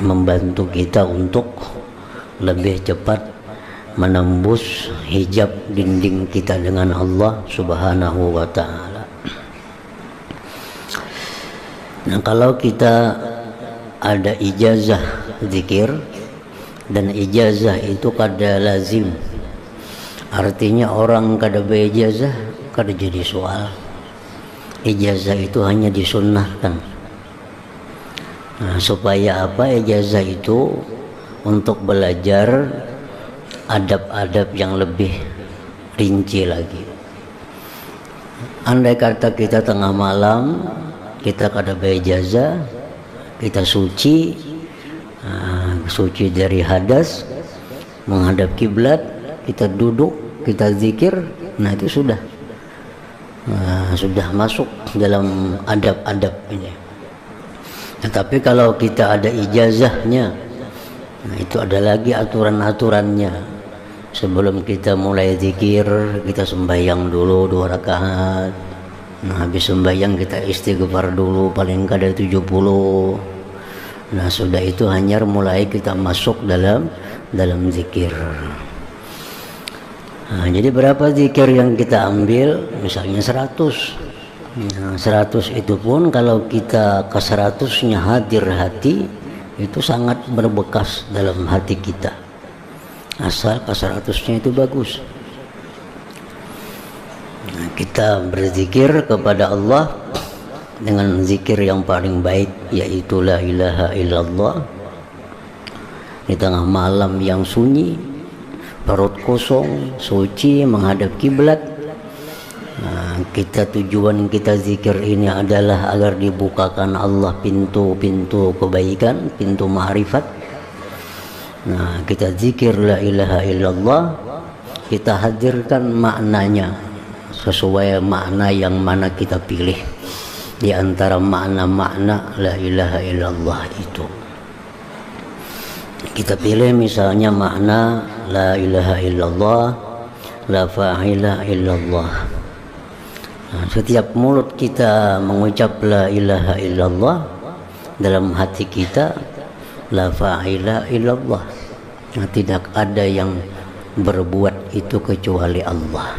membantu kita untuk lebih cepat menembus hijab dinding kita dengan Allah Subhanahu wa ta'ala. Nah, kalau kita ada ijazah zikir, dan ijazah itu kada lazim, artinya orang kada beijazah kada jadi soal. Ijazah itu hanya disunnahkan. Nah, supaya apa? Ijazah itu untuk belajar adab-adab yang lebih rinci lagi. Andai kata kita tengah malam, kita kada beijazah, kita suci, suci dari hadas, menghadap kiblat, kita duduk, kita zikir, nah itu sudah masuk dalam adab-adab ini. Tetapi kalau kita ada ijazahnya, nah itu ada lagi aturan-aturannya. Sebelum kita mulai zikir, kita sembahyang dulu 2 rakaat. Nah, habis sembahyang kita istighfar dulu paling kada 70. Nah, sudah itu hanya mulai kita masuk dalam zikir. Nah, jadi berapa zikir yang kita ambil? Misalnya 100. Nah, 100 itu pun kalau kita ke 100-nya hadir hati, itu sangat berbekas dalam hati kita. Asal ke 100-nya itu bagus. Nah, kita berzikir kepada Allah dengan zikir yang paling baik, yaitu la ilaha illallah. Di tengah malam yang sunyi, perut kosong, suci, menghadap kiblat. Nah, tujuan kita zikir ini adalah agar dibukakan Allah pintu-pintu kebaikan, pintu ma'rifat. Nah, kita zikir la ilaha illallah, kita hadirkan maknanya sesuai makna yang mana kita pilih di antara makna-makna la ilaha illallah itu. Kita pilih misalnya makna la ilaha illallah, la fa'ila illallah. Nah, setiap mulut kita mengucap la ilaha illallah, dalam hati kita la fa'ila illallah. Nah, tidak ada yang berbuat itu kecuali Allah.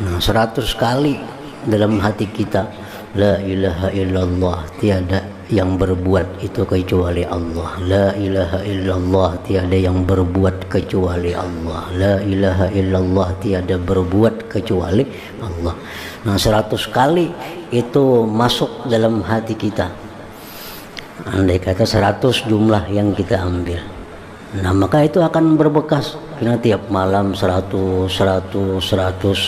Nah, 100 kali dalam hati kita la ilaha illallah, tiada yang berbuat itu kecuali Allah. La ilaha illallah, tiada yang berbuat kecuali Allah. La ilaha illallah, tiada berbuat kecuali Allah. Nah, 100 kali itu masuk dalam hati kita. Andai kata 100 jumlah yang kita ambil, nah maka itu akan berbekas. Karena tiap malam 100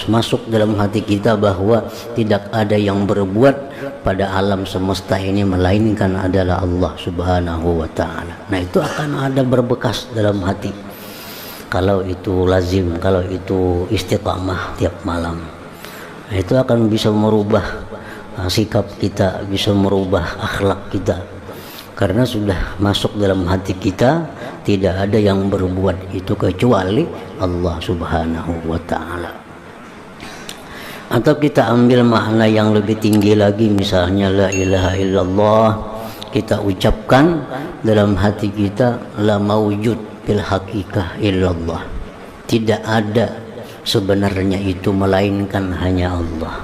masuk dalam hati kita bahwa tidak ada yang berbuat pada alam semesta ini melainkan adalah Allah Subhanahu wa ta'ala. Nah, itu akan ada berbekas dalam hati. Kalau itu lazim, kalau itu istiqamah tiap malam, nah, itu akan bisa merubah sikap kita, bisa merubah akhlak kita. Karena sudah masuk dalam hati kita, tidak ada yang berbuat itu kecuali Allah Subhanahu wa ta'ala. Atau kita ambil makna yang lebih tinggi lagi, misalnya la ilaha illallah, kita ucapkan dalam hati kita la maujud bil haqiqah illallah. Tidak ada sebenarnya itu melainkan hanya Allah.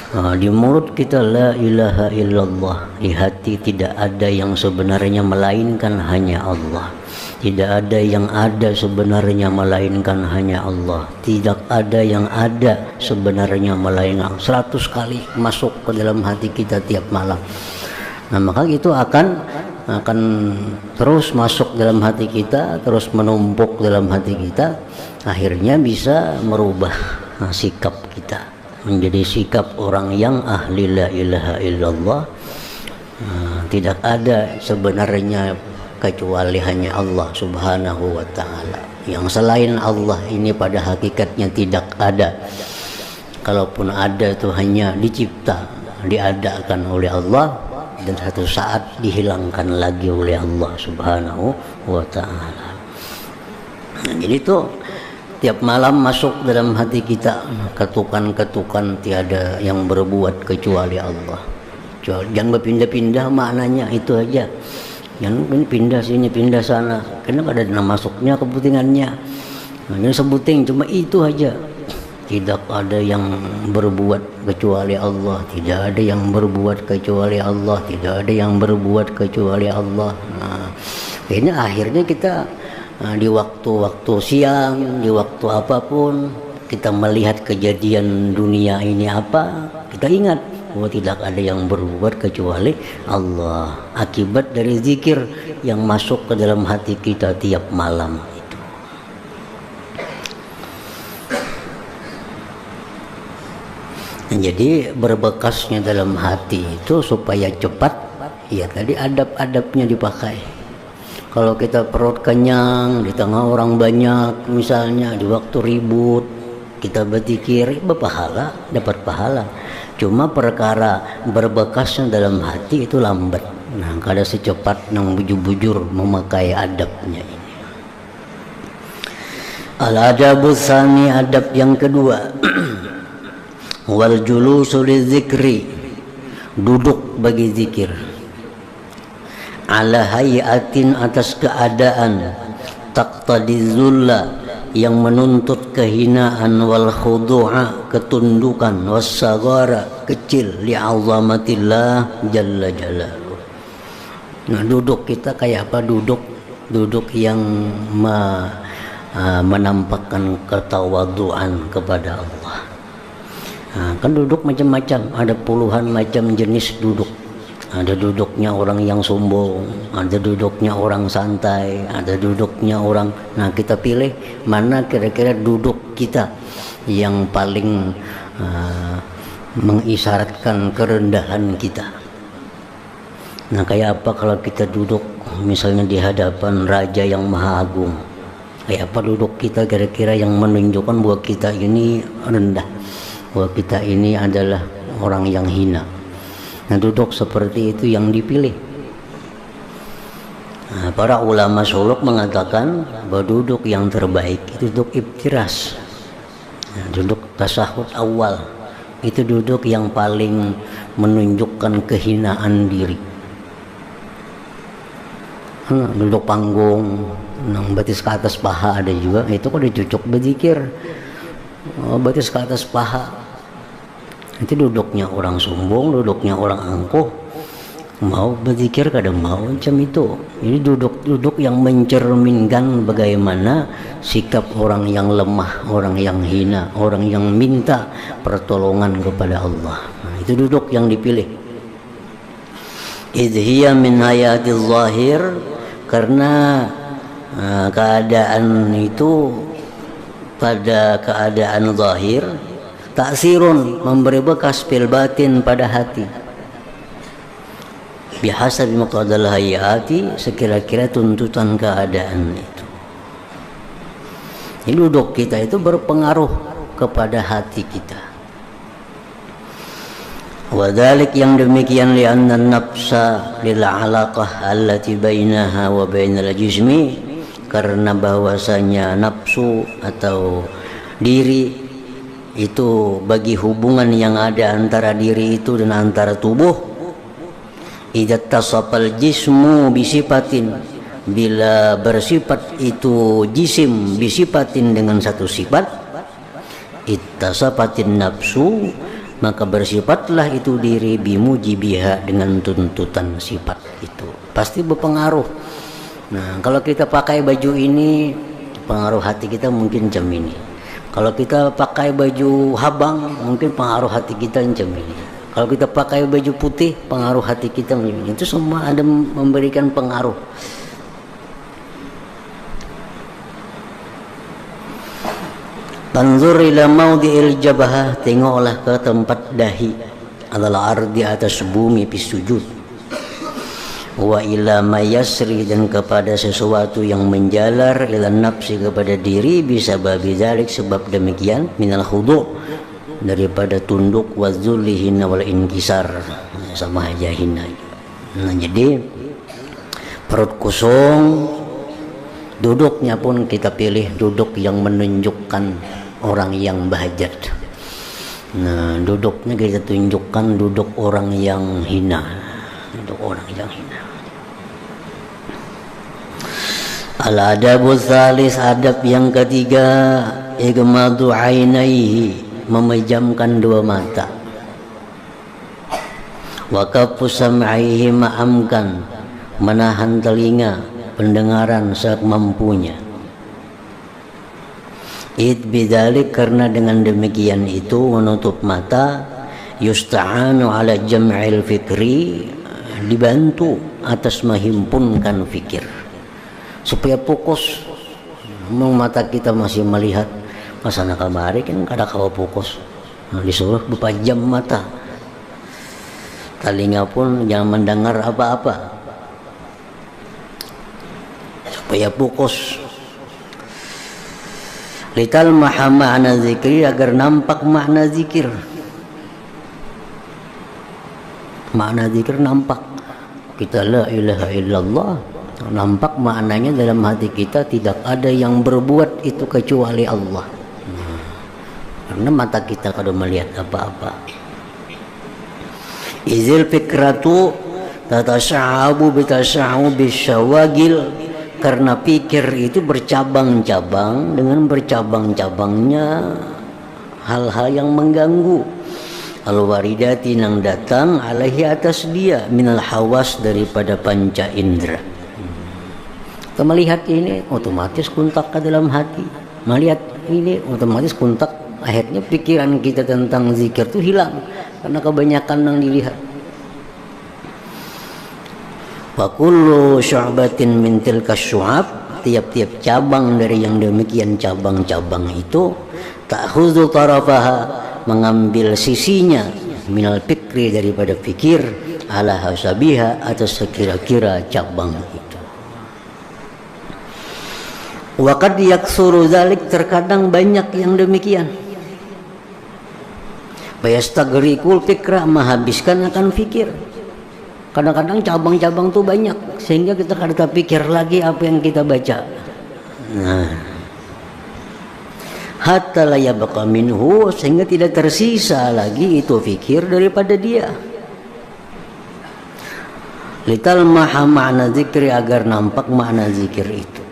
Di mulut kita la ilaha illallah, di hati tidak ada yang sebenarnya melainkan hanya Allah. Tidak ada yang ada sebenarnya melainkan hanya Allah. Tidak ada yang ada sebenarnya melainkan 100 kali masuk ke dalam hati kita tiap malam. Nah, maka itu akan terus masuk dalam hati kita, terus menumpuk dalam hati kita, akhirnya bisa merubah sikap kita menjadi sikap orang yang ahli la ilaha illallah. Tidak ada sebenarnya kecuali hanya Allah Subhanahu wa ta'ala. Yang selain Allah ini pada hakikatnya tidak ada. Kalaupun ada itu hanya dicipta, diadakan oleh Allah, dan satu saat dihilangkan lagi oleh Allah Subhanahu wa ta'ala. Jadi itu tiap malam masuk dalam hati kita ketukan-ketukan, tiada yang berbuat kecuali Allah. Jangan berpindah-pindah maknanya, itu aja. Yang ini pindah sini, pindah sana. Kenapa ada masuknya kepentingannya? Nah, ini sebutin cuma itu aja. Tidak ada yang berbuat kecuali Allah. Tidak ada yang berbuat kecuali Allah. Tidak ada yang berbuat kecuali Allah. Nah, ini akhirnya kita di waktu-waktu siang, di waktu apapun, kita melihat kejadian dunia ini apa, kita ingat bahwa tidak ada yang berbuat kecuali Allah. Akibat dari zikir yang masuk ke dalam hati kita tiap malam. Jadi berbekasnya dalam hati itu supaya cepat, ya tadi adab-adabnya dipakai. Kalau kita perut kenyang di tengah orang banyak, misalnya di waktu ribut, kita berzikir, berpahala, dapat pahala. Cuma perkara berbekasnya dalam hati itu lambat. Nah, kada secepat nang bujur-bujur memakai adabnya ini. Al-adabu tsani, adab yang kedua. Wal julusu lidzikri, duduk bagi zikir. Ala hayatin, atas keadaan, taqtadi zulla, yang menuntut kehinaan, wal khudu'a, ketundukan, wassagara, kecil, li'azamatillah jalla jalaluh. Nah, duduk kita kayak apa? Duduk yang menampakkan ketawaduan kepada Allah. Nah, kan duduk macam-macam, ada puluhan macam jenis duduk. Ada duduknya orang yang sombong, ada duduknya orang santai, ada duduknya orang. Nah, kita pilih mana kira-kira duduk kita yang paling mengisyaratkan kerendahan kita. Nah, kayak apa kalau kita duduk misalnya di hadapan Raja yang Maha Agung? Kayak apa duduk kita kira-kira yang menunjukkan bahwa kita ini rendah, bahwa kita ini adalah orang yang hina. Nah, duduk seperti itu yang dipilih. Nah, para ulama suluk mengatakan bahwa duduk yang terbaik itu duduk iftiras. Nah, duduk tasahud awal itu duduk yang paling menunjukkan kehinaan diri. Nah, duduk panggung, nang batis ke atas paha ada juga. Itu kok dicucuk berzikir. Batis ke atas paha. Itu duduknya orang sombong, duduknya orang angkuh. Mau berzikir kadang mau macam itu. Ini duduk yang mencerminkan bagaimana sikap orang yang lemah, orang yang hina, orang yang minta pertolongan kepada Allah. Nah, itu duduk yang dipilih. Idhiya min hayatil zahir, karena keadaan itu pada keadaan zahir, taksirun, memberi bekas, fil batin, pada hati. Bihasabi muqtadal hayati, sekira-kira tuntutan keadaan itu. Jadi duduk kita itu berpengaruh kepada hati kita. Wadhalik, yang demikian, lianna nafsa lil alaqah allati bainaha wa bainal jismi, karena bahwasanya nafsu atau diri itu bagi hubungan yang ada antara diri itu dan antara tubuh. Idza tasafal jismu bisifatin, bila bersifat itu jisim bisifatin dengan satu sifat, ittasafatin nafsu, maka bersifatlah itu diri bimujibiha, dengan tuntutan sifat itu. Pasti berpengaruh. Nah, kalau kita pakai baju ini, pengaruh hati kita mungkin macam ini. Kalau kita pakai baju habang, mungkin pengaruh hati kita macam ini. Kalau kita pakai baju putih, pengaruh hati kita macam ini. Itu semua ada memberikan pengaruh. Tanzur ila maudhi'il jabhah, tengoklah ke tempat dahi, adalah ardi, atas bumi, fi sujud. Wa ila mayasri, dan kepada sesuatu yang menjalar, ila nafsi, kepada diri, bisa babi dzalik, sebab demikian, minal khudu', daripada tunduk, wa dzulli, hina, wal inkisar, sama aja hina. Nah, jadi perut kosong, duduknya pun kita pilih duduk yang menunjukkan orang yang bahajat. Nah, duduknya kita tunjukkan duduk orang yang hina, duduk orang yang hina. Al-adabu tsalis, adab yang ketiga, igmadu ainaihi, memejamkan dua mata. Wa kafu sam'ihi, ma'amkan, menahan telinga, pendengaran semampunya. Id bidzalik, karena dengan demikian itu menutup mata, yusta'anu ala jam'il fikri, dibantu atas menghimpunkan fikir supaya fokus. Memang mata kita masih melihat pasana kamari kan kada kawa fokus, disuruh berpajam mata. Telinga pun jangan mendengar apa-apa supaya fokus. Lital maha ma'na zikri, agar nampak makna zikir. Makna zikir nampak. Kita la ilaha illallah, nampak maknanya dalam hati kita, tidak ada yang berbuat itu kecuali Allah. Karena mata kita kada melihat apa-apa. Izil fikratu tatasyahabu bitasyahubi syawagil, karena pikir itu bercabang-cabang dengan bercabang-cabangnya hal-hal yang mengganggu. Al-waridati, nang datang alaihi atas dia, minal hawas, daripada panca indera. Kita melihat ini otomatis kontak ke dalam hati, melihat ini otomatis kontak, akhirnya pikiran kita tentang zikir itu hilang karena kebanyakan yang dilihat. Wa kullu syu'batin min tilka syu'ab, tiap-tiap cabang dari yang demikian cabang-cabang itu, ta'khudhu tarafaha, mengambil sisinya, minal fikri, daripada fikir, ala hasabiha, atas sekira-kira cabang itu. Wa qad yaksuru dzalik, terkadang banyak yang demikian. Bayastagrikul fikra, menghabiskan akan fikir. Kadang-kadang cabang-cabang tuh banyak sehingga kita kada pikir lagi apa yang kita baca. Hatta la yabqa minhu, sehingga tidak tersisa lagi itu fikir daripada dia. Lital maha ma'na zikri, agar nampak makna zikir itu.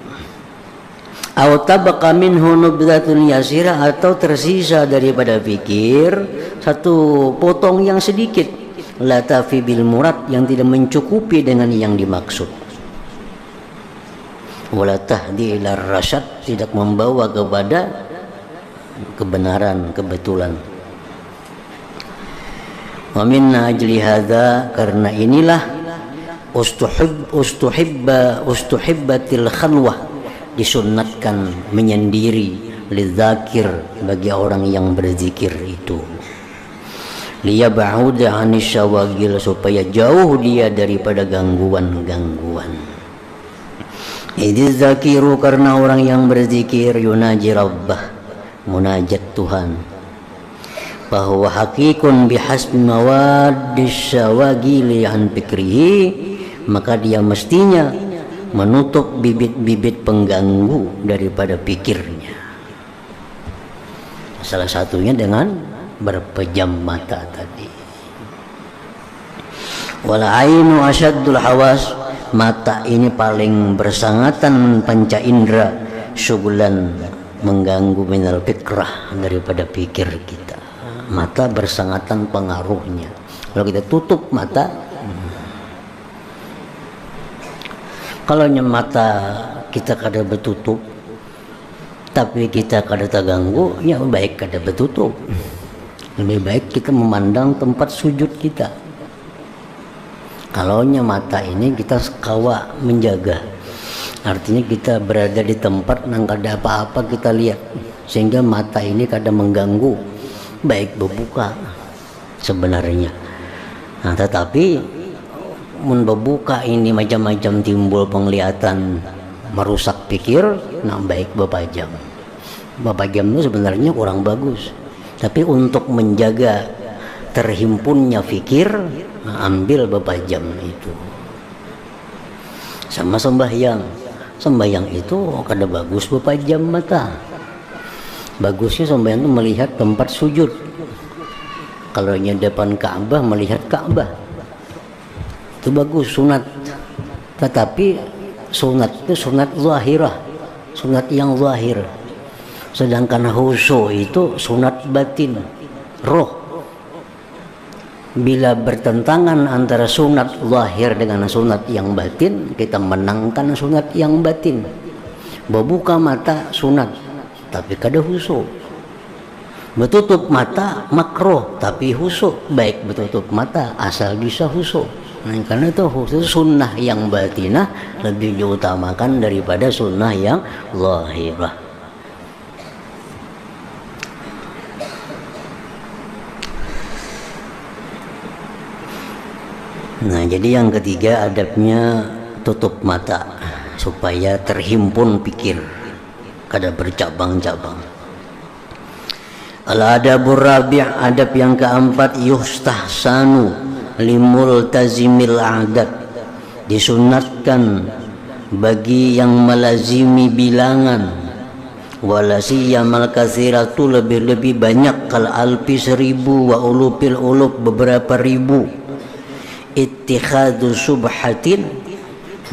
Aw tabqa minhu nubdatun yasira, atau tersisa daripada fikir satu potong yang sedikit, la tafi bil murad, yang tidak mencukupi dengan yang dimaksud. Wala tahdi ila rasyad, tidak membawa kepada kebenaran, kebetulan. Wa min ajli hadza, karena inilah ustuhibbatil khalwah, disunnatkan menyendiri, lidzakir, bagi orang yang berzikir itu, liyab'uda 'anis syawagil, supaya jauh dia daripada gangguan-gangguan. Idz zakiru, karena orang yang berzikir, yunaji rabbah, munajat Tuhan, bahwa hakikun bihasbi mawaddis syawagili an fikrihi, maka dia mestinya menutup bibit-bibit pengganggu daripada pikirnya. Salah satunya dengan berpejam mata tadi. Wal ainu asyaddul hawas, mata ini paling bersangatan panca indera, syugulan, mengganggu, minal fikrah, daripada pikir kita. Mata bersangatan pengaruhnya. Kalau kita tutup mata, kalau mata kita kada bertutup tapi kita kada terganggu, ya baik kada bertutup. Lebih baik kita memandang tempat sujud kita. Kalau mata ini kita kawa menjaga, artinya kita berada di tempat yang kada apa-apa kita lihat, sehingga mata ini kada mengganggu, baik berbuka sebenarnya. Nah, tetapi mun berbuka ini macam-macam timbul penglihatan merusak pikir, nah baik berpajam. Berpajam itu sebenarnya kurang bagus, tapi untuk menjaga terhimpunnya fikir, nah ambil berpajam itu. Sama sembahyang itu kada bagus berpajam mata. Bagusnya sembahyang itu melihat tempat sujud. Kalau depan Ka'bah, melihat Ka'bah, itu bagus, sunat. Tetapi sunat itu sunat zahirah, sunat yang zahir. Sedangkan khusyuk itu sunat batin, roh. Bila bertentangan antara sunat zahir dengan sunat yang batin, kita menangkan sunat yang batin. Berbuka mata sunat, tapi kada khusyuk. Bertutup mata makruh, tapi khusyuk. Baik bertutup mata asal bisa khusyuk. Nah, karena itu khusus sunnah yang batinah lebih diutamakan daripada sunnah yang zahirah. Nah, jadi yang ketiga adabnya tutup mata supaya terhimpun pikir, kada bercabang-cabang. Al-adabur rabi', adab yang keempat, yustahsanu limultazimil adat, disunatkan bagi yang melazimi bilangan, walasiyamal katsiratu, lebih-lebih banyak, kal alfi 1000 wa ulupil ulub beberapa ribu, ittikhadu subhatin,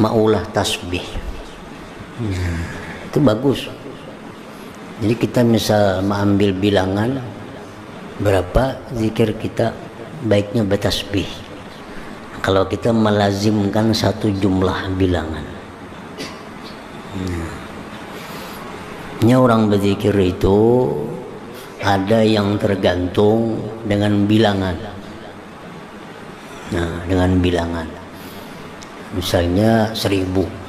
maulah tasbih. Itu bagus. Jadi kita misal mengambil bilangan berapa zikir kita, baiknya bertasbih. Kalau kita melazimkan satu jumlah bilangan. Ini orang berzikir itu ada yang tergantung dengan bilangan. Nah, dengan bilangan. Misalnya 1000.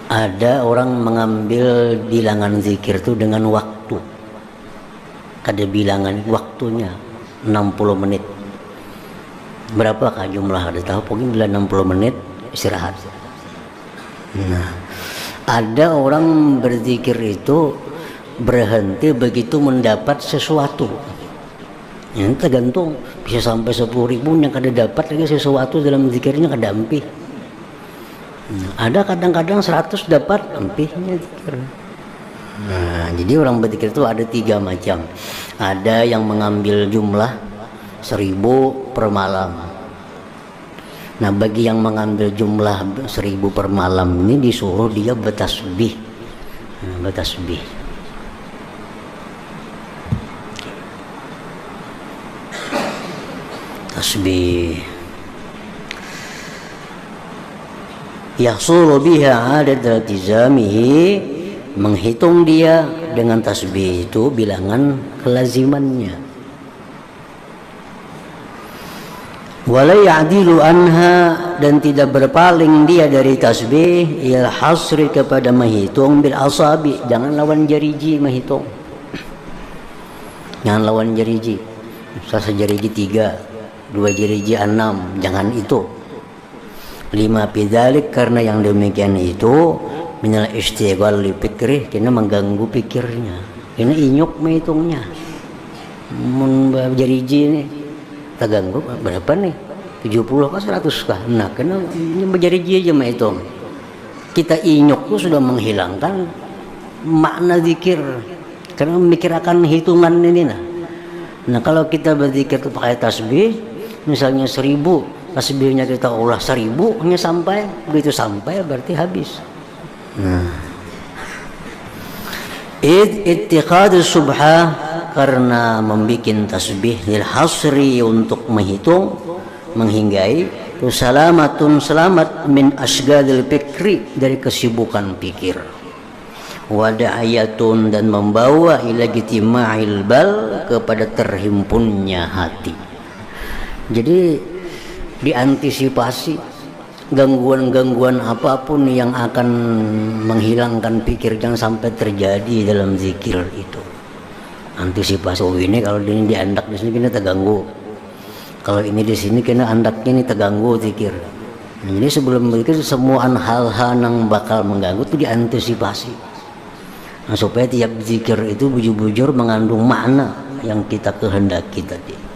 Ada orang mengambil bilangan zikir itu dengan waktu. Ada bilangan waktunya 60 menit. Berapakah jumlah? Ada tahu? Pokoknya bila 60 menit istirahat. Nah, ada orang berzikir itu berhenti begitu mendapat sesuatu. Ini tergantung, bisa sampai 10.000 yang kada dapat lagi sesuatu dalam zikirnya kada ampih. Ada kadang-kadang 100 dapat ampihnya zikir. Nah, jadi orang berzikir itu ada 3 macam. Ada yang mengambil jumlah 1000 per malam. Nah, bagi yang mengambil jumlah 1000 per malam ini disuruh dia bertasbih. Bertasbih. Tasbih. Yahsulu biha adat iltizamihi, menghitung dia dengan tasbih itu bilangan kelazimannya. Wala ya'dilu anha, dan tidak berpaling dia dari tasbih, il hasri, kepada menghitung bil asabi, jangan lawan jariji menghitung. Jangan lawan jariji. Satu jariji 3, 2 jariji 6, jangan itu. 5 pidzalik, karena yang demikian itu minal istighal li fikri, kena mengganggu pikirnya, kena inyuk menghitungnya. Mun jariji ini terganggu berapa nih, 70 kah 100 kah, nah kena berjariji aja menghitung. Kita inyuk itu sudah menghilangkan makna zikir karena memikirkan hitungan ini. Nah kalau kita berzikir itu pakai tasbih, misalnya 1000, tasbihnya kita ulah 1000 hanya sampai, begitu sampai berarti habis. Nah, ittikhadu subha, karena membikin tasbih lil hasri, untuk menghitung, menghinggai, tu salamatun, selamat, min asgadil fikri, dari kesibukan pikir, wada'ayatun, dan membawa ila jitima'il bal, kepada terhimpunnya hati. Jadi diantisipasi gangguan-gangguan apapun yang akan menghilangkan pikir, jangan sampai terjadi dalam zikir itu. Antisipasi, oh ini kalau ini diandak di sini kena terganggu, kalau ini di sini kena andaknya ini terganggu zikir. Nah, jadi sebelum zikir semua hal-hal yang bakal mengganggu itu diantisipasi. Nah, supaya tiap zikir itu bujur-bujur mengandung makna yang kita kehendaki tadi.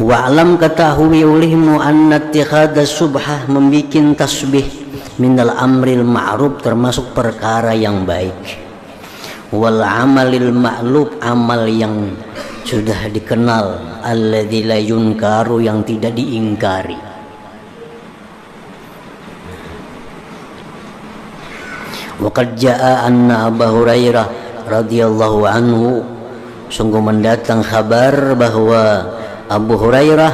Wa'lam, ketahui olehmu, anna ittikhadha subhah, membikin tasbih, minal amril ma'ruf, termasuk perkara yang baik, wal amalil ma'lub, amal yang sudah dikenal, alladzi la yunkaru, yang tidak diingkari. Wa qad jaa anna Abu Hurairah radhiyallahu anhu, sungguh mendatang kabar bahwa Abu Hurairah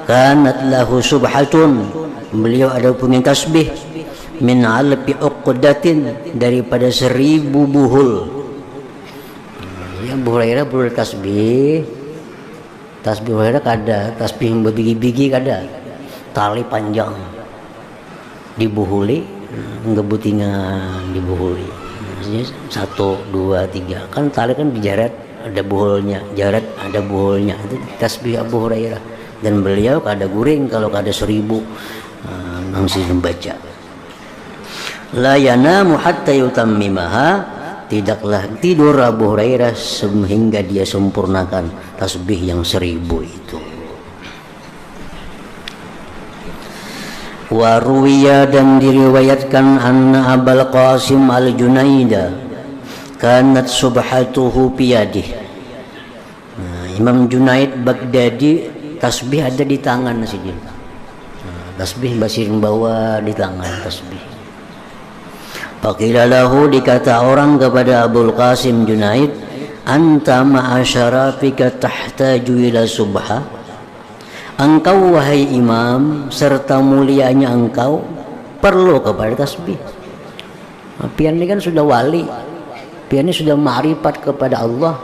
kanat lahu subhatun, beliau ada punya tasbih, min alfi uqdatin, daripada 1000 buhul. Ya, Abu Hurairah bertasbih, tasbih Hurairah kada, tasbih yang berbigi-bigi kada, tali panjang dibuhuli, ngebutingan dibuhuli, maksudnya 1, 2, 3, kan tali kan dijaret, ada buhulnya, jaret ada buhulnya, itu tasbih Abu Hurairah. Dan beliau kada guring kalau kada 1000 langsung membaca. La yanamu hatta yutammimaha, tidaklah tidur Abu Hurairah sehingga dia sempurnakan tasbih yang 1000 itu. Wa ruwiya, dan diriwayatkan anna Abul Qasim al-Junaida kanat subhatuhu biyadih. Imam Junaid Baghdadi tasbih ada di tangan sidin. Tasbih basirin bawa di tangan tasbih. Faqila lahu, dikata orang kepada Abul Qasim Junaid, anta ma'asyarafika tahtaju ila subha, engkau wahai imam serta mulianya engkau perlu kepada tasbih. Pian ini kan sudah wali, pian ini sudah ma'rifat kepada Allah,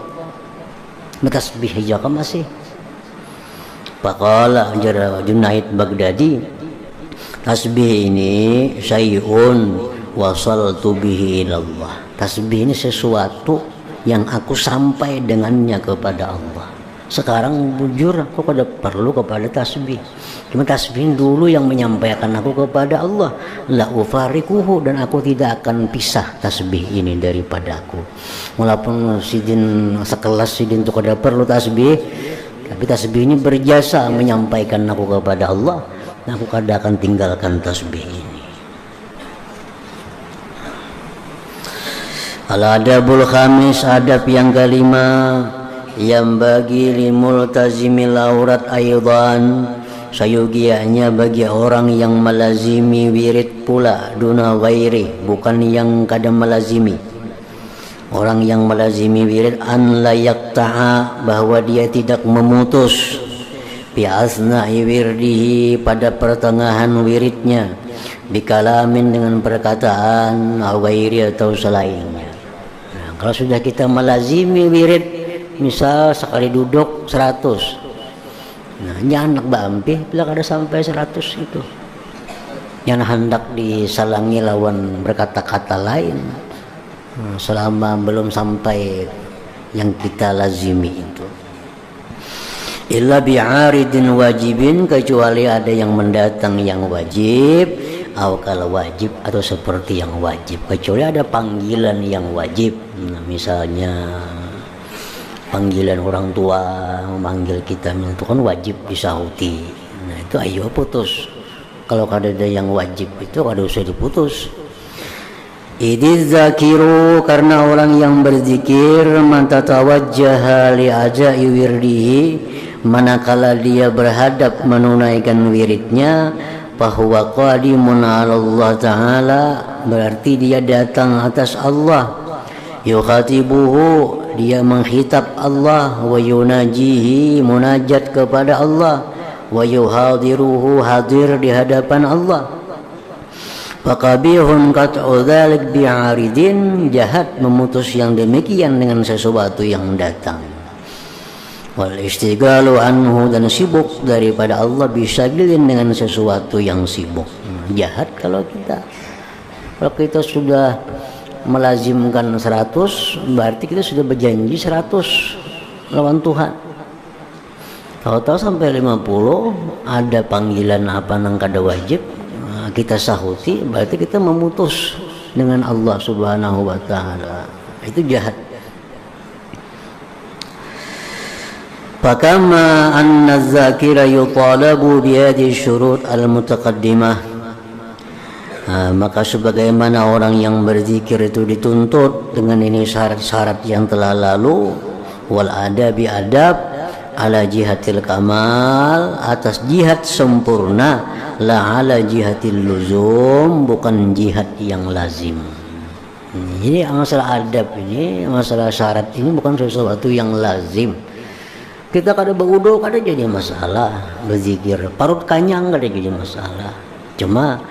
tasbih aja kan masih. Faqala Junaid Baghdadi, tasbih ini syai'un wasaltu bihi ilallah, tasbih ini sesuatu yang aku sampai dengannya kepada Allah. Sekarang bujur aku kada perlu kepada tasbih, cuma tasbih dulu yang menyampaikan aku kepada Allah. La ufarikuhu, dan aku tidak akan pisah tasbih ini daripada aku. Walaupun sidin sekelas sidin itu kada perlu tasbih, tapi tasbih ini berjasa menyampaikan aku kepada Allah, dan aku kada akan tinggalkan tasbih ini. Al-adabul khamis, adab yang kelima, yang bagi limultazimil aurat aidan, sayugianya bagi orang yang melazimi wirid pula, duna ghairi, bukan yang kada melazimi. Orang yang melazimi wirid, an la yaqta'a, bahwa dia tidak memutus, bi asna'i wirdihi, pada pertengahan wiridnya, bikalamin, dengan perkataan, ghairi atau selainnya. Nah, kalau sudah kita melazimi wirid, misal sekali duduk 100, nah ini anak bampi bila kada sampai 100 itu, yang hendak disalangi lawan berkata-kata lain, selama belum sampai yang kita lazimi itu. Illa bi'aridin wajibin, kecuali ada yang mendatang yang wajib, atau kalau wajib atau seperti yang wajib, kecuali ada panggilan yang wajib. Nah, misalnya panggilan orang tua memanggil kita, itu kan wajib disahuti. Nah itu ayo putus. Kalau kada ada yang wajib itu kada usah diputus. Idz zakiru, karena orang yang berzikir, man tatawajjaha li ajai wirdihi, manakala dia berhadap menunaikan wiridnya, fahuwa qadimun 'ala Allah Ta'ala, berarti dia datang atas Allah. Yukhatibuhu, dia menghitab Allah, wa yunajihi, munajat kepada Allah, wa yuhadiruhu, hadir di hadapan Allah. Faqabihun qat'u dzalik bi'aridin, jahat memutus yang demikian dengan sesuatu yang datang. Wal istigalu anhu, dan sibuk daripada Allah, bisagilin, dengan sesuatu yang sibuk. Jahat kalau kita sudah melazimkan 100, berarti kita sudah berjanji 100 lawan Tuhan. Tahu-tahu sampai 50 ada panggilan apa nang kada wajib, kita sahuti, berarti kita memutus dengan Allah Subhanahu wa Ta'ala. Itu jahat. Fakama anna az-zakira yutalabu bi hadhihi syurut al-mutaqaddimah, maka sebagaimana orang yang berzikir itu dituntut dengan ini syarat-syarat yang telah lalu, wal adabi adab, ala jihatil kamal, atas jihad sempurna, la ala jihatil luzum, bukan jihad yang lazim. Jadi masalah adab ini, masalah syarat ini bukan sesuatu yang lazim. Kita kada berwudu kada jadi masalah, berzikir parut kanyang kada jadi masalah. Cuma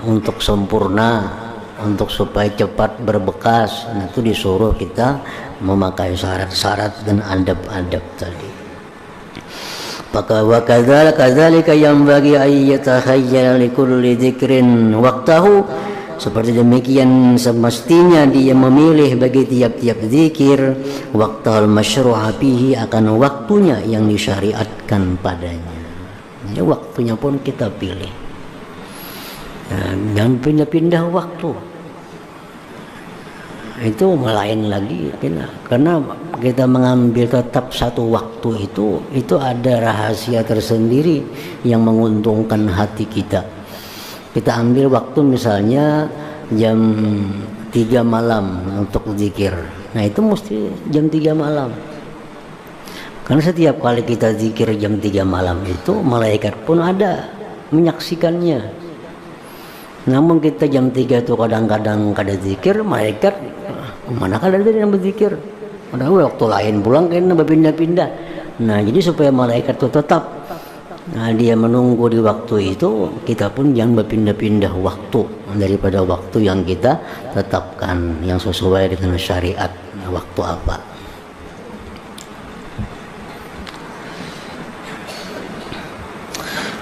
untuk sempurna, untuk supaya cepat berbekas, itu disuruh kita memakai syarat-syarat dan adab-adab tadi. Maka wa kadzalika yang bagi ayyatakhayyala likulli dzikrin waqtahu, seperti demikian semestinya dia memilih bagi tiap-tiap zikir waqtal masyru'a fihi, akan waktunya yang disyariatkan padanya. Jadi waktunya pun kita pilih. Jangan pindah-pindah waktu. Itu lain lagi, karena kita mengambil tetap satu waktu itu ada rahasia tersendiri yang menguntungkan hati kita. Kita ambil waktu misalnya jam 3 malam untuk zikir. Nah itu mesti jam 3 malam. Karena setiap kali kita zikir jam 3 malam itu malaikat pun ada menyaksikannya. Namun kita jam 3 itu kadang-kadang kada zikir, malaikat mana kada ada yang berzikir. Ada waktu lain pulang kena berpindah-pindah. Nah jadi supaya malaikat itu tetap dia menunggu di waktu itu, kita pun jangan berpindah-pindah waktu daripada waktu yang kita tetapkan yang sesuai dengan syariat. Waktu apa?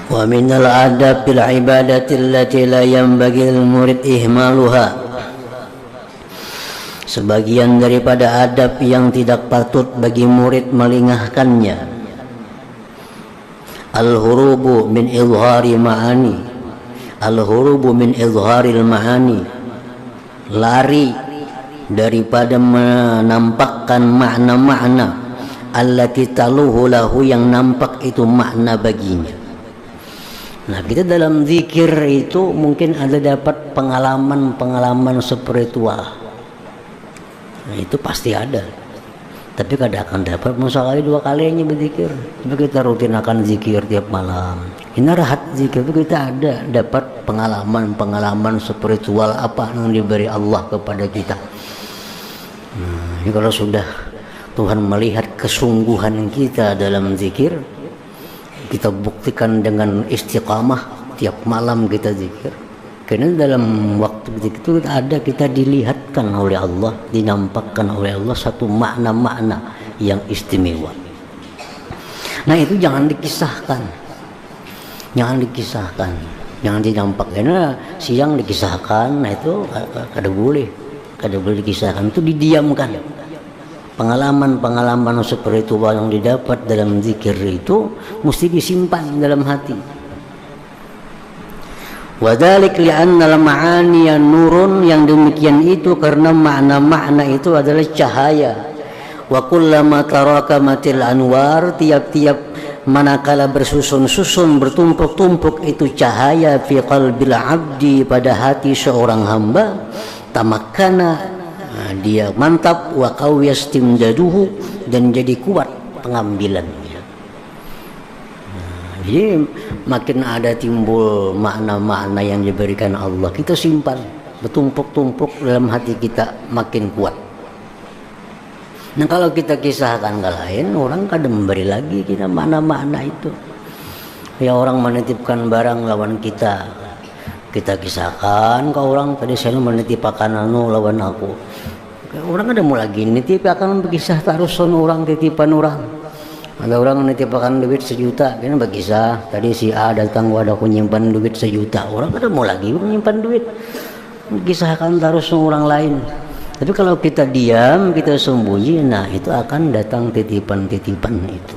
Wa minal adab bil ibadati allati la yanbaghi lil murid ihmaluha. Sebagian daripada adab yang tidak patut bagi murid melingahkannya. Al-hurubu min izhari ma'ani, al-hurubu min izharil ma'ani, lari daripada menampakkan makna-makna allati taluhu lahu, yang nampak itu makna baginya. Nah kita dalam zikir itu mungkin ada dapat pengalaman-pengalaman spiritual. Nah itu pasti ada. Tapi kadang akan dapat sekali 2 kali hanya berzikir. Tapi kita rutin akan zikir tiap malam. Ini rahat zikir itu kita ada dapat pengalaman-pengalaman spiritual apa yang diberi Allah kepada kita. Ini kalau sudah Tuhan melihat kesungguhan kita dalam zikir, kita buktikan dengan istiqamah tiap malam kita zikir. Karena dalam waktu itu ada kita dilihatkan oleh Allah, dinampakkan oleh Allah satu makna-makna yang istimewa. Nah itu jangan dikisahkan, jangan dinampak. Karena siang dikisahkan, nah itu kada boleh dikisahkan, itu didiamkan. Pengalaman-pengalaman spiritual yang didapat dalam zikir itu mesti disimpan dalam hati. Wadhalik li'anna al-ma'ani nurun, yang demikian itu karena makna-makna itu adalah cahaya. Wa kullama tarakamatil anwar, tiap-tiap manakala bersusun-susun bertumpuk-tumpuk itu cahaya fi qalbil abdi, pada hati seorang hamba, tamakkana, dia mantap, wa qawiyas timdaduhu, dan jadi kuat pengambilannya. Jadi makin ada timbul makna-makna yang diberikan Allah, kita simpan bertumpuk-tumpuk dalam hati kita, makin kuat. Nah kalau kita kisahkan ke lain, orang kadang memberi lagi kita makna-makna itu. Ya orang menitipkan barang lawan kita, kita kisahkan ke orang, tadi saya menitipkan lawan aku. Orang ada mau lagi nitip akan berkisah terus orang titipan orang. Ada orang nitipkan duit 1 juta, kan berkisah tadi si A datang, wadah aku nyimpan duit 1 juta. Orang ada mau lagi menyimpan duit, kisahkan terus orang lain. Tapi kalau kita diam, kita sembunyi, nah itu akan datang titipan-titipan itu.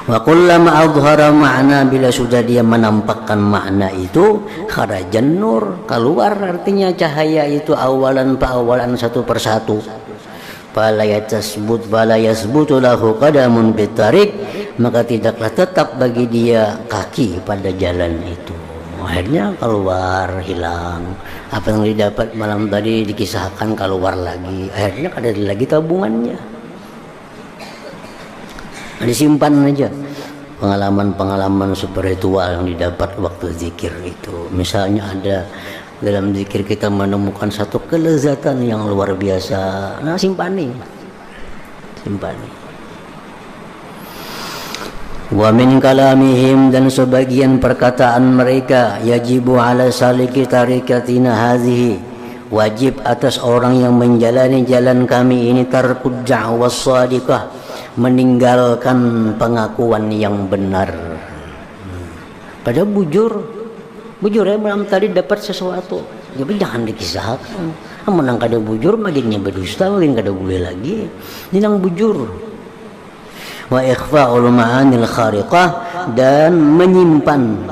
Wa kullama adhara ma'na, bila sudah dia menampakkan makna itu, kharajan nur, keluar artinya cahaya itu awalan satu persatu. Fala yasbutu lahu qadamun bitarik, maka tidaklah tetap bagi dia kaki pada jalan itu. Akhirnya keluar, hilang. Apa yang didapat malam tadi dikisahkan keluar lagi. Akhirnya ada lagi tabungannya. Disimpan aja pengalaman-pengalaman spiritual yang didapat waktu zikir itu. Misalnya ada dalam zikir kita menemukan satu kelezatan yang luar biasa. Nah, simpani. Wa min kalamihim, dan sebagian perkataan mereka, yajibu ala saliki tarikatina hazihi, wajib atas orang yang menjalani jalan kami ini tarkud da'wah shadiqah, meninggalkan pengakuan yang benar. Padahal bujur ya, malam tadi dapat sesuatu, tapi jangan dikisahkan. Menang kada bujur makinnya berdusta, makin kada boleh lagi. Ninang bujur. Wa ikhfa'ul ma'anil khariqah, dan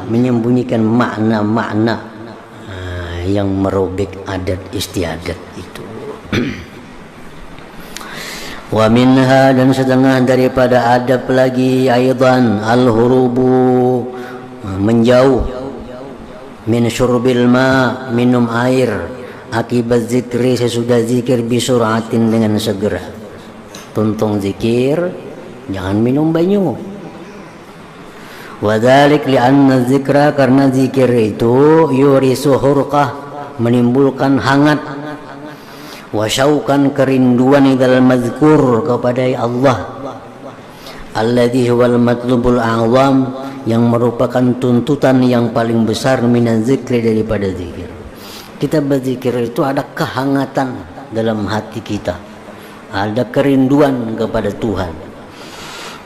menyembunyikan makna-makna yang merobek adat istiadat itu. Wa minha, dan setengah daripada adab lagi aidan al-hurubu, menjauh, min syurbil ma, minum air, akibat zikri, sesudah zikir, bisuratin, dengan segera. Tuntung zikir, jangan minum banyu. Wa dzalik li'anna zikra, karena zikir itu yurisu hurqah, menimbulkan hangat, wa syauqan, kerinduan idal mazkur, kepada Allah, alladhi huwal matlubul a'zam, yang merupakan tuntutan yang paling besar, minan zikri, daripada zikir. Kita berzikir itu ada kehangatan dalam hati kita, ada kerinduan kepada Tuhan.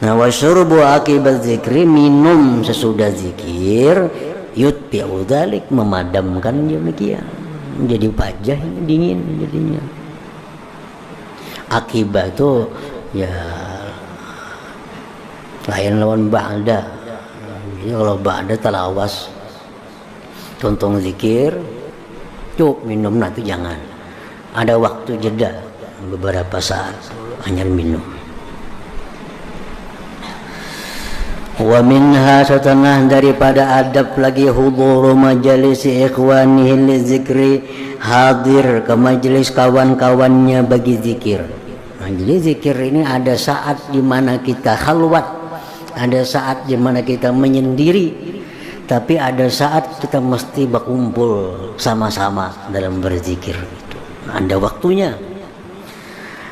Nah, wasyurbu akibat zikri, minum sesudah zikir, yutbi'u dzalik, memadamkan demikian. Jadi pajah, dingin jadinya. Akibat itu ya lain lawan ba'da. Jadi kalau ba'da talawas, contoh zikir, cuk minum, nah itu jangan. Ada waktu jeda beberapa saat, hanya minum. Wa minha, setengah daripada adab lagi, huduru majalisi ikhwanihi li zikri, hadir ke majelis kawan-kawannya bagi zikir. Nah, jadi zikir ini ada saat di mana kita khalwat, ada saat di mana kita menyendiri, tapi ada saat kita mesti berkumpul sama-sama dalam berzikir itu. Ada waktunya.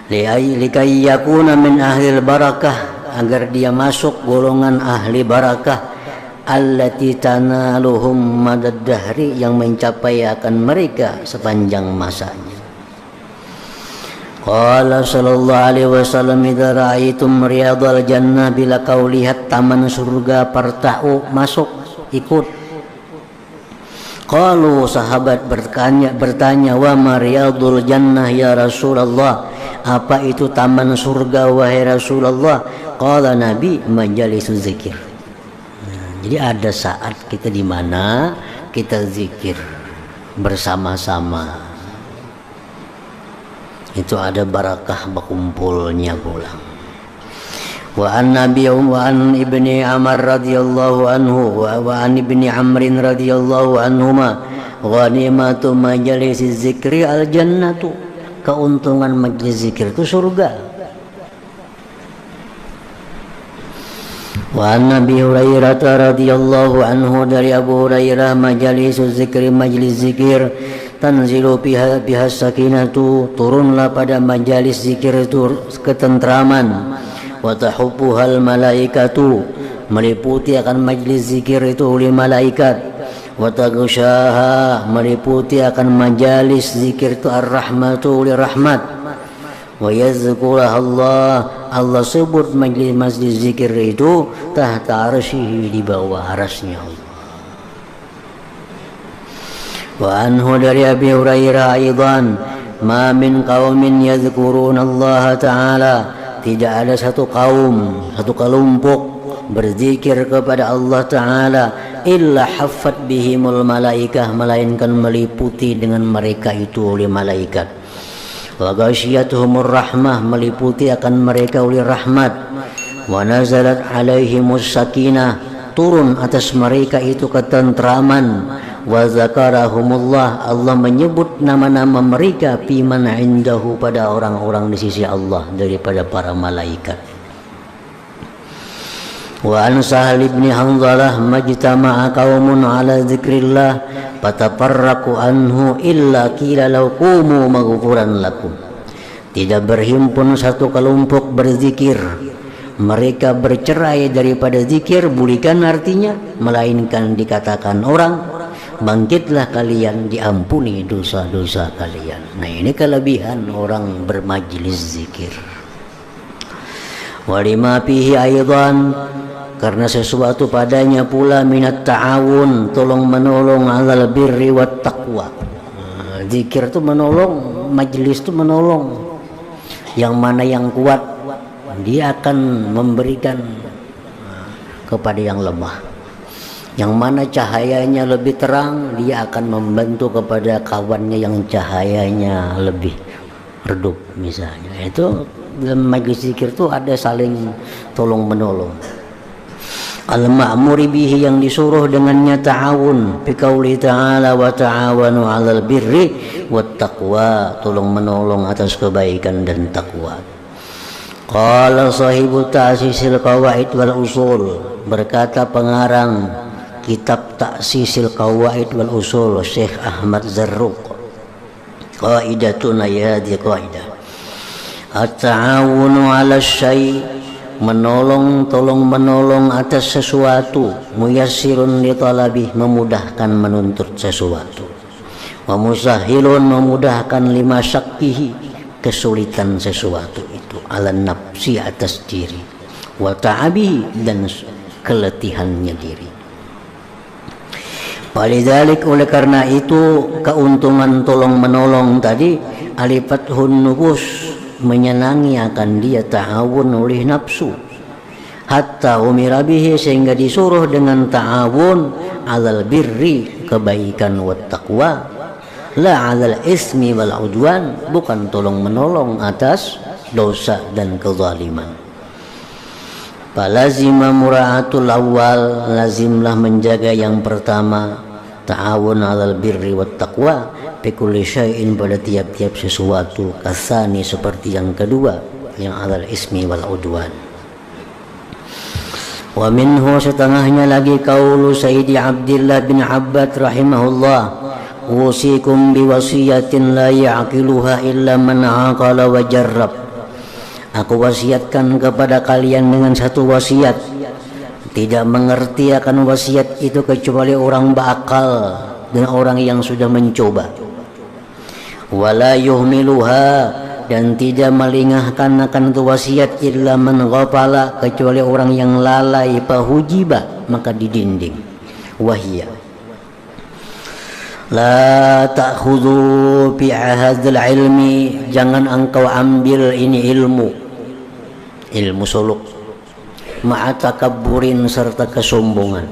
Likai yakuna min ahlil barakah, agar dia masuk golongan ahli barakah, allati tanaluhum madad dahri, yang mencapai akan mereka sepanjang masanya. Qala sallallahu alaihi wasallam, idza ra'aitum riyadal jannah, bila kau lihat taman surga, parta'u, masuk, ikut. Qalu, sahabat bertanya, wa ma riyadul jannah ya Rasulullah, apa itu taman surga wahai Rasulullah? Qala, Nabi, majalisu zikir. Jadi ada saat kita di mana kita zikir bersama-sama. Itu ada barakah berkumpulnya pulang. Wa an Nabi wa an ibni Amr radhiyallahu anhu wa an ibni Amrin radhiyallahu anhuma, ghanimatu majalisi zikri al jannatu, keuntungan majlis zikir itu surga. Wa an Nabi Hurairah radhiyallahu anhu, dari Abu Hurairah, majalisu zikri, majlis zikir, tanzilu biha sakinatu, turunlah pada majalis zikir itu ketentraman, wa tahubbuhal malaikatu, meliputi akan majlis zikir itu oleh malaikat, wa taghshaha, meliputi akan majalis zikir itu ar-rahmatu, oleh rahmat, wa yazkurah Allah sebut majlis zikir itu tahta arsyihi, di bawah arasnya Allah. Wa anhu, dari Abi Hurairah aidan, ma min qaumin yadhkuruna Allah Ta'ala, tidak ada satu kaum, satu kelompok berzikir kepada Allah Ta'ala, illa haffat bihimul malaikah, melainkan meliputi dengan mereka itu oleh malaikat. Wa ghasyiyatuhumur rahmah, meliputi akan mereka oleh rahmat. Wa nazalat alaihimus sakinah, turun atas mereka itu ketentraman. Wa zakarahumullah, Allah menyebut nama-nama mereka fi man indahu, pada orang-orang di sisi Allah daripada para malaikat. Wa an Sahal ibn Hanzalah majtama'a qaumun ala dzikrillah fatafarraqu anhu illa qila law qumu maghfuran lakum. Tidak berhimpun satu kelompok berzikir, mereka bercerai daripada zikir, bukan artinya, melainkan dikatakan orang, bangkitlah kalian, diampuni dosa-dosa kalian. Nah, ini kelebihan orang bermajlis zikir. Walima fihi aidan, karena sesuatu padanya pula minat ta'awun, tolong menolong alal birri wat taqwa. Zikir itu menolong, majlis itu menolong. Yang mana yang kuat, dia akan memberikan kepada yang lemah. Yang mana cahayanya lebih terang, dia akan membantu kepada kawannya yang cahayanya lebih redup misalnya. Itu dalam majlis zikir itu ada saling tolong menolong. Al-ma'muri bihi, yang disuruh dengannya ta'awun, fi qauli ta'ala wa ta'awanu 'alal birri wat taqwa, tolong menolong atas kebaikan dan takwa. Qala sahibu ta'sisil qawaid wal usul, berkata pengarang kitab Ta'sisil Qawaid wal Usul Syekh Ahmad Zarruq, qaidatuna ya hadhihi qaidah, at-ta'awunu 'ala syai', tolong menolong atas sesuatu, muyassirun li talabih, memudahkan menuntut sesuatu, wa musahhilun, memudahkan lima syakkihi, kesulitan sesuatu itu, ala nafsi, atas diri, wa ta'abihi, dan keletihannya diri. Walidzalik, oleh karena itu keuntungan tolong menolong tadi, alifathun nufus, menyenangi akan dia ta'awun oleh nafsu, hatta umira bihi, sehingga disuruh dengan ta'awun alal birri, kebaikan, wat taqwa, la alal ismi wal udwan, bukan tolong menolong atas dosa dan kezaliman. Falazima mura'atul awal, lazimlah menjaga yang pertama, ta'awun 'alal birri wat taqwa, fi kulli syai'in, pada tiap-tiap sesuatu, kasani, seperti yang kedua, yang 'alal ismi wal udwan. Wa minhu, setengahnya lagi, qaulu Sayyidi Abdullah bin Abbad rahimahullah, usikum biwasiyatin la ya'qiluha illa man 'aqala wa jarrab. Aku wasiatkan kepada kalian dengan satu wasiat, tidak mengerti akan wasiat itu kecuali orang berakal dan orang yang sudah mencoba. Wala yuhmiluha, dan tidak melingahkan akan itu wasiat illa man ghafala, kecuali orang yang lalai, fahujiba, maka didinding. Wahya la ta'khudhu bi ahadil ilmi, jangan engkau ambil ini ilmu suluk, ma'atakabburin, serta kesombongan.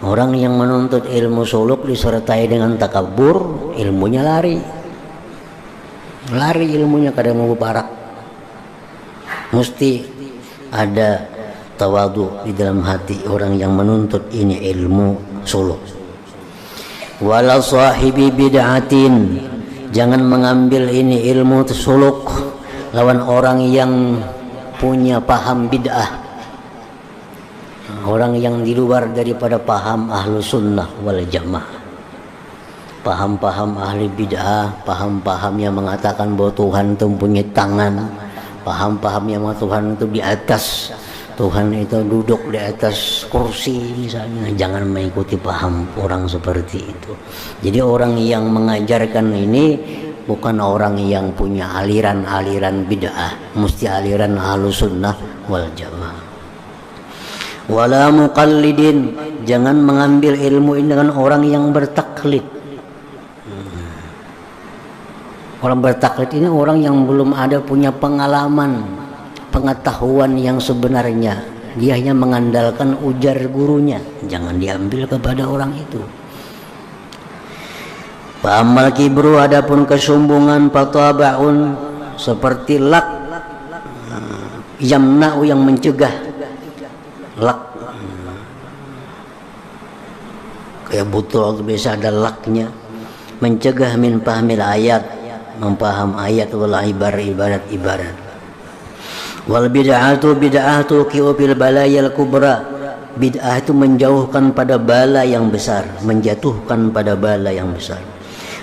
Orang yang menuntut ilmu suluk disertai dengan takabur, ilmunya lari ilmunya, kadang mau barak. Mesti ada tawadu di dalam hati orang yang menuntut ini ilmu suluk. Wala sahibi bid'atin, jangan mengambil ini ilmu suluk lawan orang yang punya paham bid'ah, orang yang di luar daripada paham ahlu sunnah wal jamaah. Paham-paham ahli bid'ah, paham-paham yang mengatakan bahwa Tuhan itu mempunyai tangan, paham-paham yang mengatakan Tuhan itu di atas, Tuhan itu duduk di atas kursi misalnya. Jangan mengikuti paham orang seperti itu. Jadi orang yang mengajarkan ini bukan orang yang punya aliran-aliran bid'ah, mesti aliran ahlus sunnah wal jamaah. Wala muqallidin, jangan mengambil ilmu ini dengan orang yang bertaklid. Orang bertaklid ini orang yang belum ada punya pengalaman, pengetahuan yang sebenarnya. Dia hanya mengandalkan ujar gurunya. Jangan diambil kepada orang itu. Fa'amal kibru, adapun kesombongan, fatabaun, seperti lak, yamna'u, yang mencegah, lak. Kayak botol itu biasa ada laknya. Mencegah min pahmil ayat, mempaham ayat wal ibarat. Wal bid'atu tuqiu bil balayal kubra. Bid'ah itu menjauhkan pada bala yang besar, menjatuhkan pada bala yang besar.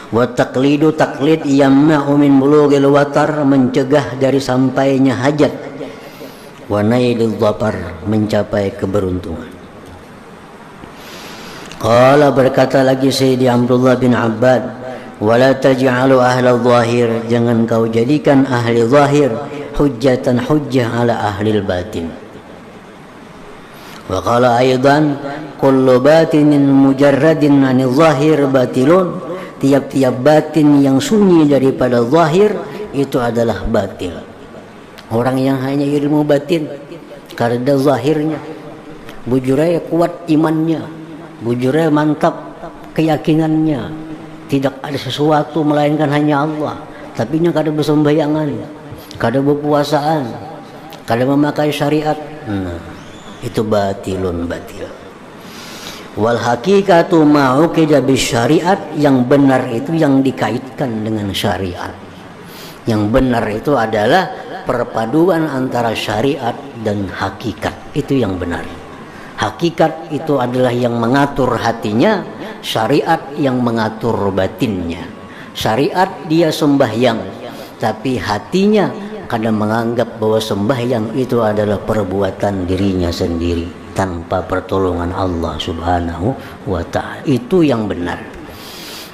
Wa taqlidu taqlid yamna'u min bulughil watar, mencegah dari sampainya hajat. Wa nailil dhafar, mencapai keberuntungan. Qala, berkata lagi Sayyidi Abdullah bin Abbad, wala taj'alu ahla zahir, jangan kau jadikan ahli zahir hujjatan hujjah ala ahli batin. Wa qala aidan kullu batinin mujarradin 'anil zahir batilun, tiap-tiap batin yang sunyi daripada zahir itu adalah batil. Orang yang hanya ilmu batin karena zahirnya, bujurnya kuat imannya, bujurnya mantap keyakinannya, tidak ada sesuatu melainkan hanya Allah, tapi nya kada bersembahyangan, kada berpuasaan, kada memakai syariat, itu batil. Wal hakikatu ma'uqida bis syariat, yang benar itu yang dikaitkan dengan syariat. Yang benar itu adalah perpaduan antara syariat dan hakikat, itu yang benar. Hakikat itu adalah yang mengatur hatinya, syariat yang mengatur batinnya. Syariat dia sembahyang, tapi hatinya kadang menganggap bahwa sembahyang itu adalah perbuatan dirinya sendiri tanpa pertolongan Allah Subhanahu wa ta'ala. Itu yang benar.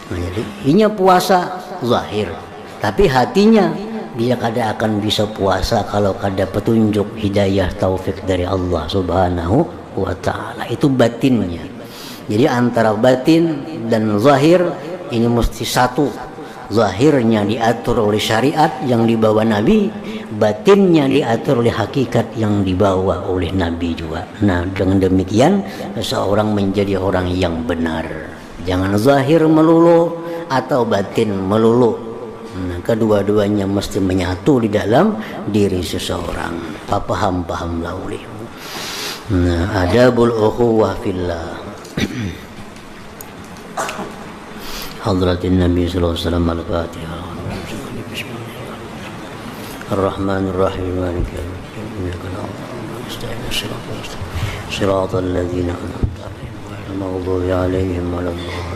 Nah, jadi inya puasa zahir, tapi hatinya dia kada akan bisa puasa kalau kada petunjuk hidayah taufik dari Allah Subhanahu wa ta'ala. Itu batinnya. Jadi antara batin dan zahir ini mesti satu. Zahirnya diatur oleh syariat yang dibawa Nabi, batinnya diatur oleh hakikat yang dibawa oleh Nabi juga. Nah, dengan demikian seseorang menjadi orang yang benar. Jangan zahir melulu atau batin melulu. Nah, kedua-duanya mesti menyatu di dalam diri seseorang. Paham-pahamlah olehmu. Nah, adabul ukhuwah fillah. Hadratin Nabi sallallahu alaihi wasallam. Al-Fatihah. Ar-Rahmanir Rahim. Maliki yaumiddin. Iyyaka na'budu wa iyyaka nasta'in. Shiratal ladzina an'amta 'alaihim ghairil maghdubi 'alaihim waladdallin.